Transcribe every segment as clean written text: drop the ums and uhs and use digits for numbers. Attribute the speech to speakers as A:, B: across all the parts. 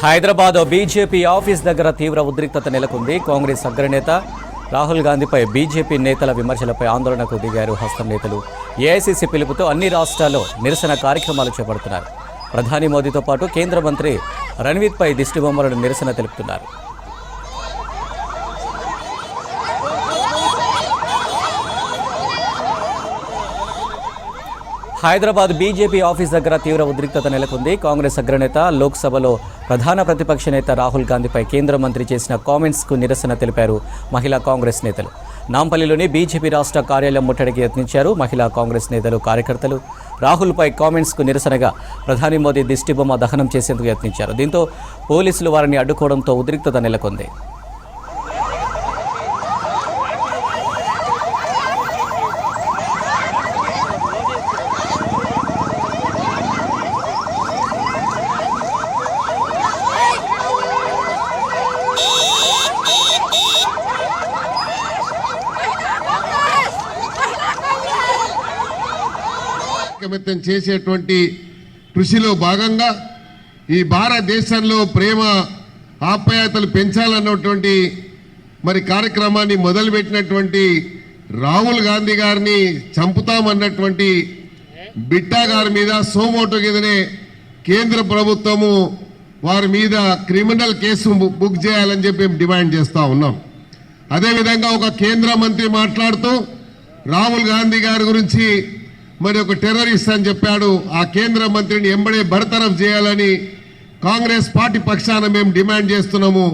A: Hyderabad BJP office దగ్గర తీవ్ర ఉద్రిక్తత నెలకొంది. కాంగ్రెస్ అగ్రనేత రాహుల్ గాంధీపై బీజేపీ నేతల విమర్శలపై ఆందోళనకు దిగారు హస్తం నేతలు. ఏఐసీసీ పిలుపుతో అన్ని రాష్ట్రాల్లో నిరసన కార్యక్రమాలు చేపడుతున్నారు. ప్రధాని మోదీతో పాటు కేంద్ర మంత్రి రణ్వీర్పై దిష్టిబొమ్మలను నిరసన తెలుపుతున్నారు. హైదరాబాద్ బీజేపీ ఆఫీస్ దగ్గర తీవ్ర ఉద్రిక్తత నెలకొంది. కాంగ్రెస్ అగ్రనేత లోక్సభలో ప్రధాన ప్రతిపక్ష నేత రాహుల్ గాంధీపై కేంద్ర మంత్రి చేసిన కామెంట్స్కు నిరసన తెలిపారు మహిళా కాంగ్రెస్ నేతలు. నాంపల్లిలోని బీజేపీ రాష్ట్ర కార్యాలయం ముట్టడికి యత్నించారు మహిళా కాంగ్రెస్ నేతలు, కార్యకర్తలు. రాహుల్పై కామెంట్స్కు నిరసనగా ప్రధాని మోదీ దిష్టిబొమ్మ దహనం చేసేందుకు యత్నించారు. దీంతో పోలీసులు వారిని అడ్డుకోవడంతో ఉద్రిక్తత నెలకొంది.
B: చేసేటువంటి కృషిలో భాగంగా ఈ భారతదేశంలో ప్రేమ ఆప్యాయతలు పెంచాలన్నటువంటి కార్యక్రమాన్ని మొదలుపెట్టినటువంటి రాహుల్ గాంధీ గారిని చంపుతామన్నటువంటి బిట్టా గారి మీద సోమోటో కిందనే కేంద్ర ప్రభుత్వము వారి మీద క్రిమినల్ కేసు బుక్ చేయాలని చెప్పి డిమాండ్ చేస్తూ ఉన్నాం. అదేవిధంగా ఒక కేంద్ర మంత్రి మాట్లాడుతూ రాహుల్ గాంధీ గారి గురించి ఒక టెర్రరిస్ట్ అని చెప్పాడు. ఆ కేంద్ర మంత్రిని ఎంబడే బర్తరఫ్ చేయాలని కాంగ్రెస్ పార్టీ పక్షాన మేము డిమాండ్ చేస్తున్నాము.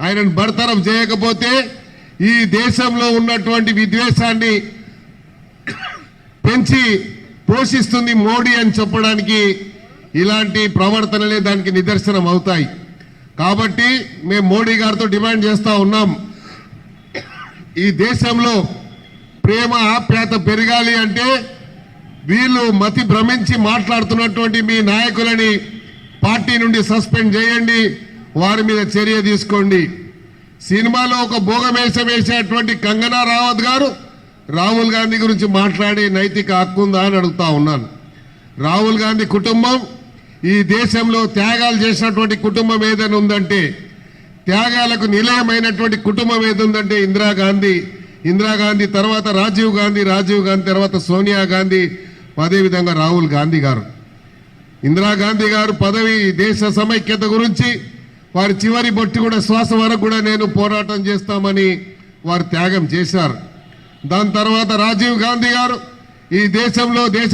B: ఆయనను బర్తరఫ్ చేయకపోతే ఈ దేశంలో ఉన్నటువంటి విద్వేషాన్ని పెంచి పోషిస్తుంది మోడీ అని చెప్పడానికి ఇలాంటి ప్రవర్తనలే దానికి నిదర్శనం అవుతాయి. కాబట్టి మేము మోడీ గారితో డిమాండ్ చేస్తూ ఉన్నాం, ఈ దేశంలో ప్రేమ ఆప్యాయత పెరగాలి అంటే వీళ్ళు మతి భ్రమించి మాట్లాడుతున్నటువంటి మీ నాయకులని పార్టీ నుండి సస్పెండ్ చేయండి, వారి మీద చర్య తీసుకోండి. సినిమాలో ఒక భోగమేషం వేసేటువంటి కంగనా రావత్ గారు రాహుల్ గాంధీ గురించి మాట్లాడే నైతిక హక్కు ఉందా అని అడుగుతా ఉన్నాను. రాహుల్ గాంధీ కుటుంబం ఈ దేశంలో త్యాగాలు చేసినటువంటి కుటుంబం ఏదైనా ఉందంటే, త్యాగాలకు నిలయమైనటువంటి కుటుంబం ఏదుందంటే ఇందిరాగాంధీ తర్వాత రాజీవ్ గాంధీ తర్వాత సోనియా గాంధీ, అదేవిధంగా రాహుల్ గాంధీ గారు. ఇందిరాగాంధీ గారు పదవి దేశ సమైక్యత గురించి వారి చివరి బొట్టి కూడా శ్వాస వరకు కూడా నేను పోరాటం చేస్తామని వారు త్యాగం చేశారు. దాని తర్వాత రాజీవ్ గాంధీ గారు ఈ దేశంలో దేశ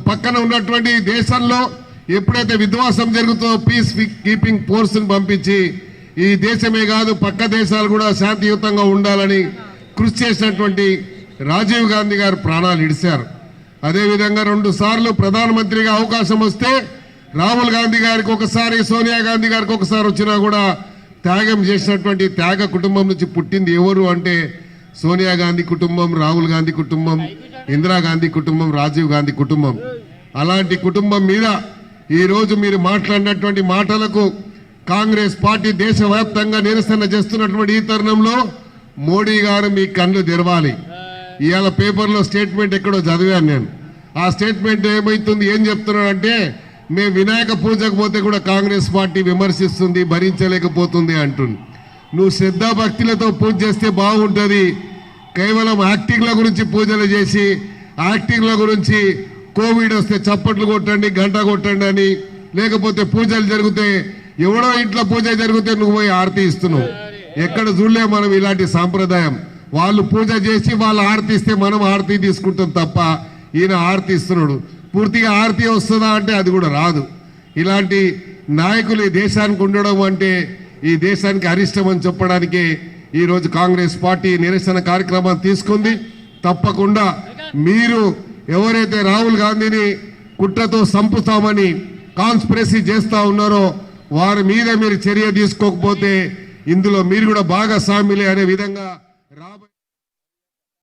B: పక్కన ఉన్నటువంటి దేశంలో ఎప్పుడైతే విధ్వంసం జరుగుతుందో పీస్ కీపింగ్ ఫోర్స్ని పంపించి ఈ దేశమే కాదు పక్క దేశాలు కూడా శాంతియుతంగా ఉండాలని కృషి చేసినటువంటి రాజీవ్ గాంధీ గారు ప్రాణాలు ఇడిశారు. అదేవిధంగా 2 సార్లు ప్రధానమంత్రిగా అవకాశం వస్తే రాహుల్ గాంధీ గారికి ఒకసారి, సోనియా గాంధీ గారికి ఒకసారి వచ్చినా కూడా త్యాగం చేసినటువంటి త్యాగ కుటుంబం నుంచి పుట్టింది ఎవరు అంటే సోనియా గాంధీ కుటుంబం, రాహుల్ గాంధీ కుటుంబం, ఇందిరాగాంధీ కుటుంబం, రాజీవ్ గాంధీ కుటుంబం. అలాంటి కుటుంబం మీద ఈరోజు మీరు మాట్లాడినటువంటి మాటలకు కాంగ్రెస్ పార్టీ దేశవ్యాప్తంగా నిరసన చేస్తున్నటువంటి ఈ తరుణంలో మోడీ గారు మీ కళ్ళు తెరవాలి. ఇవాళ పేపర్లో స్టేట్మెంట్ ఎక్కడో చదివాను నేను. ఆ స్టేట్మెంట్ ఏమవుతుంది, ఏం చెప్తున్నాడంటే మేము వినాయక పూజకు పోతే కూడా కాంగ్రెస్ పార్టీ విమర్శిస్తుంది, భరించలేకపోతుంది అంటుంది. నువ్వు శ్రద్ధాభక్తులతో పూజ చేస్తే బాగుంటుంది. కేవలం యాక్టింగ్ల గురించి పూజలు చేసి యాక్టింగ్ల గురించి కోవిడ్ వస్తే చప్పట్లు కొట్టండి, గంట కొట్టండి అని, లేకపోతే పూజలు జరిగితే ఎవడో ఇంట్లో పూజ జరిగితే నువ్వు పోయి ఆరతి ఇస్తున్నావు. ఎక్కడ చూడలే మనం ఇలాంటి సాంప్రదాయం. వాళ్ళు పూజ చేసి వాళ్ళు ఆరతి ఇస్తే మనం ఆరతి తీసుకుంటాం తప్ప ఈయన ఆరతి ఇస్తున్నాడు. పూర్తిగా ఆరతి వస్తుందా అంటే అది కూడా రాదు. ఇలాంటి నాయకులు ఈ దేశానికి ఉండడం అంటే ఈ దేశానికి అరిష్టం అని చెప్పడానికే ఈరోజు కాంగ్రెస్ పార్టీ నిరసన కార్యక్రమాన్ని తీసుకుంది. తప్పకుండా మీరు ఎవరైతే రాహుల్ గాంధీని కుట్రతో సంపుతామని కాన్స్పిరసీ చేస్తూ ఉన్నారో వారి మీద మీరు చర్య తీసుకోకపోతే ఇందులో మీరు కూడా భాగస్వాములే అనే విధంగా